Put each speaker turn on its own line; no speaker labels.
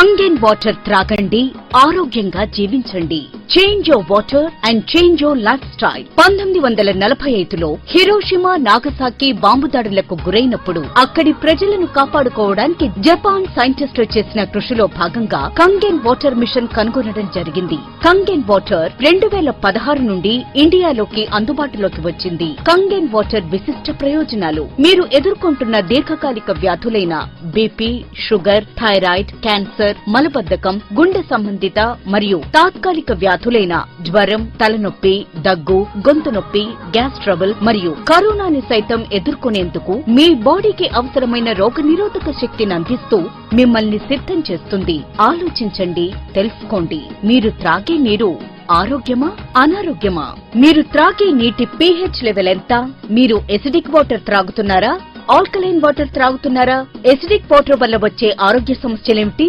Kangen water త్రాగండి, ఆరోగ్యంగా జీవించండి. Change your water and change your lifestyle. 1945లో హిరోషిమా, నాగసాకి బాంబు దాడులకు గురైనప్పుడు అక్కడి ప్రజలను కాపాడుకోవడానికి జపాన్ సైంటిస్టులు చేసిన కృషిలో భాగంగా కంగెన్ వాటర్ మిషన్ కనుగొనడం జరిగింది. కంగెన్ వాటర్ 2016 నుండి ఇండియాలోకి అందుబాటులోకి వచ్చింది. కంగెన్ వాటర్ విశిష్ట ప్రయోజనాలు: మీరు ఎదుర్కొంటున్న దీర్ఘకాలిక వ్యాధులైన బీపీ, షుగర్, థైరాయిడ్, క్యాన్సర్, మలబద్ధకం, గుండె సంబంధిత మరియు తాత్కాలిక వ్యాధులైన జ్వరం, తలనొప్పి, దగ్గు, గొంతు నొప్పి, గ్యాస్ ట్రబుల్ మరియు కరోనాని సైతం ఎదుర్కొనేందుకు మీ బాడీకి అవసరమైన రోగనిరోధక శక్తిని అందిస్తూ మిమ్మల్ని సిద్ధం చేస్తుంది. ఆలోచించండి, తెలుసుకోండి. మీరు త్రాగే నీరు ఆరోగ్యమా, అనారోగ్యమా? మీరు త్రాగే నీటి pH లెవెల్ ఎంత? మీరు ఎసిడిక్ వాటర్ త్రాగుతున్నారా, ఆల్కలైన్ వాటర్ త్రాగుతున్నారా? ఎసిడిక్ వాటర్ వల్ల వచ్చే ఆరోగ్య సమస్యలేమిటి?